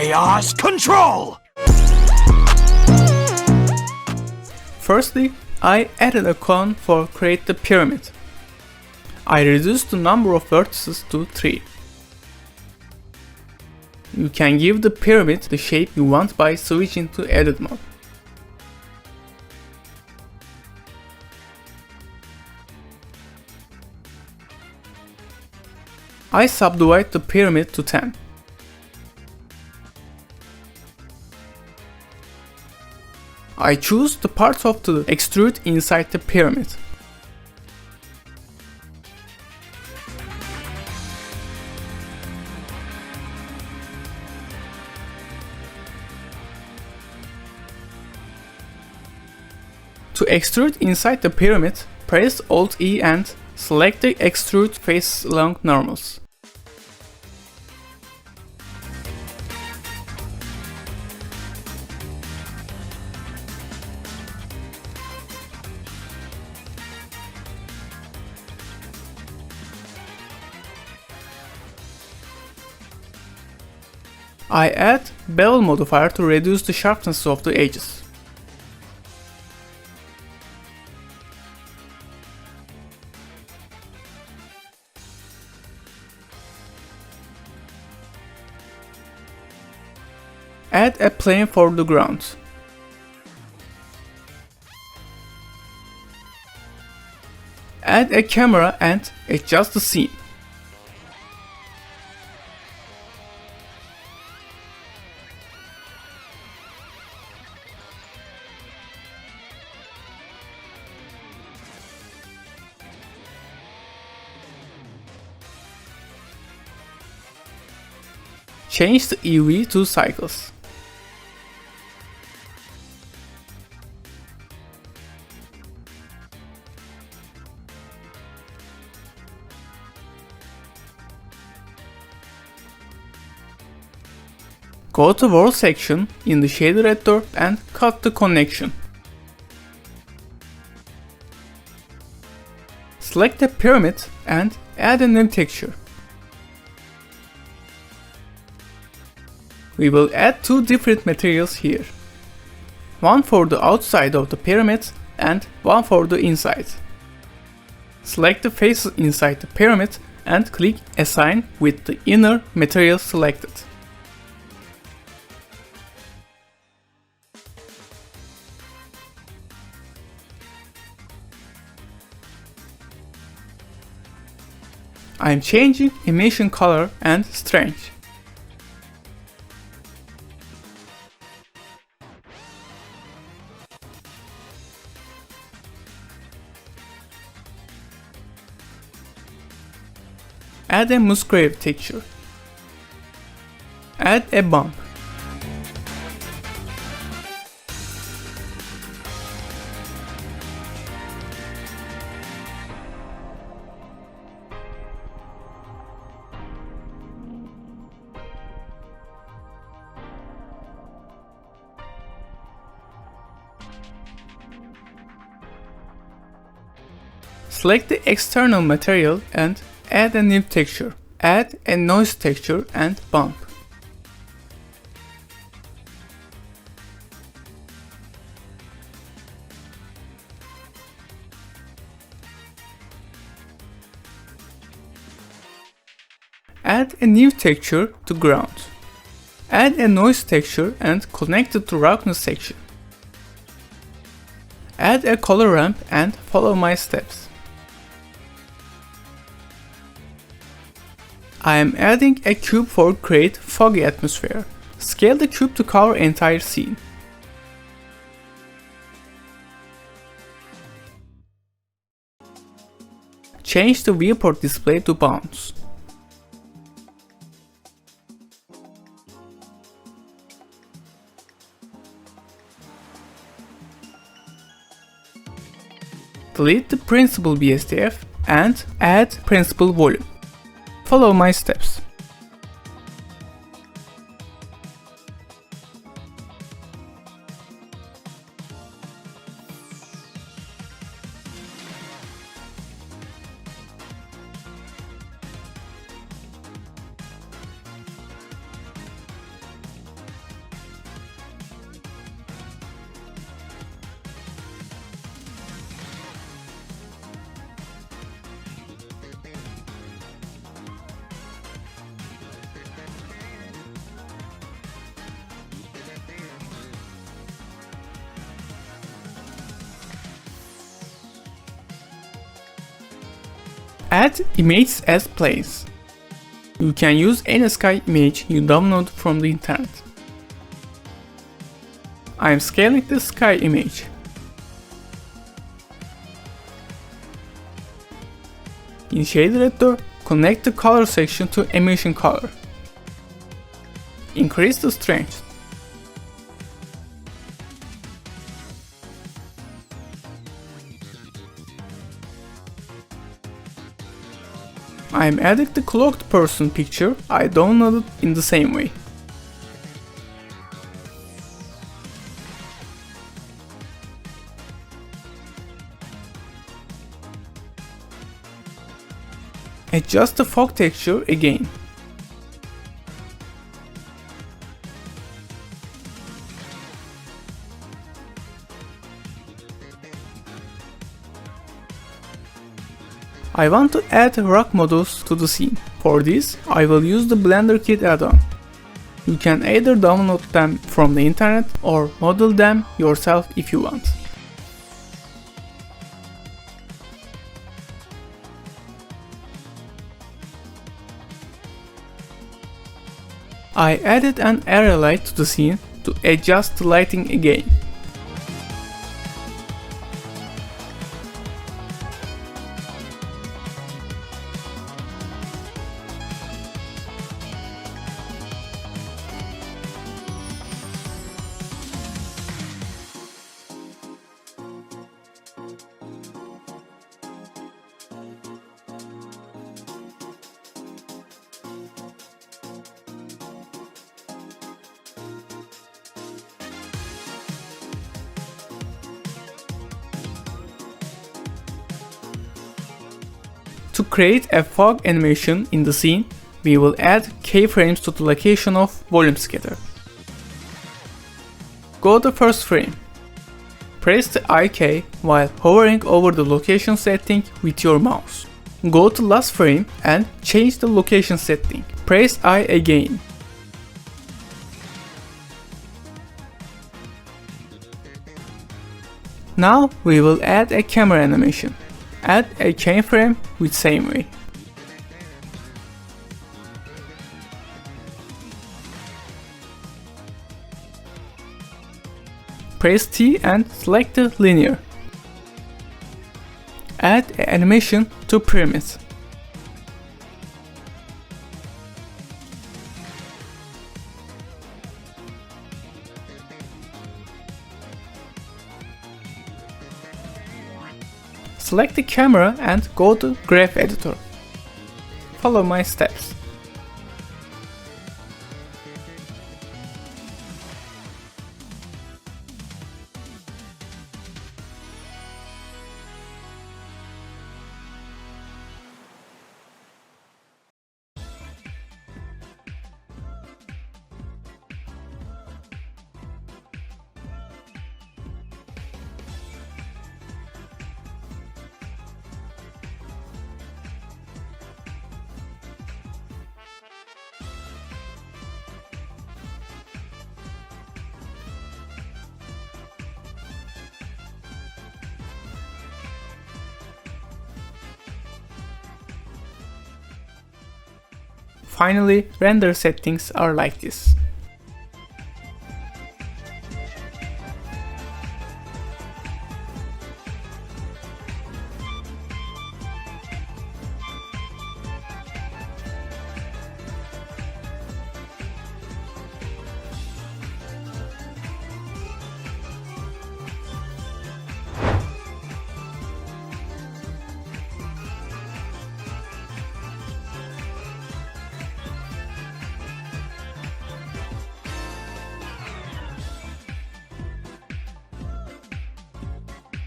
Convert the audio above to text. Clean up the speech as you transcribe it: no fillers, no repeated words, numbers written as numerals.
Chaos Control! Firstly, I added a column for create the pyramid. I reduced the number of vertices to 3. You can give the pyramid the shape you want by switching to edit mode. I subdivide the pyramid to 10. I choose the parts of the extrude inside the pyramid. To extrude inside the pyramid, press Alt-E and select the extrude face along normals. I add bevel modifier to reduce the sharpness of the edges. Add a plane for the ground. Add a camera and adjust the scene. Change the EV to cycles. Go to World section in the shader editor and cut the connection. Select the pyramid and add a new texture. We will add two different materials here. One for the outside of the pyramid and one for the inside. Select the faces inside the pyramid and click Assign with the inner material selected. I am changing emission color and strength. Add a Musgrave texture. Add a bump. Select the external material and add a new texture. Add a noise texture and bump. Add a new texture to ground. Add a noise texture and connect it to roughness section. Add a color ramp and follow my steps. I am adding a cube for create foggy atmosphere. Scale the cube to cover entire scene. Change the viewport display to bounce. Delete the principal BSDF and add principal volume. Follow my steps. Add images as planes. You can use any sky image you download from the internet. I am scaling the sky image. In Shader Editor, connect the color section to emission color. Increase the strength. I am adding the cloaked person picture I downloaded in the same way. Adjust the fog texture again. I want to add rock models to the scene. For this, I will use the Blender Kit add-on. You can either download them from the internet or model them yourself if you want. I added an area light to the scene to adjust the lighting again. To create a fog animation in the scene, we will add keyframes to the location of volume scatter. Go to first frame. Press the I key while hovering over the location setting with your mouse. Go to last frame and change the location setting. Press I again. Now we will add a camera animation. Add a keyframe with same way. Press T and select the linear. Add an animation to pyramid. Select the camera and go to Graph Editor. Follow my steps. Finally, render settings are like this.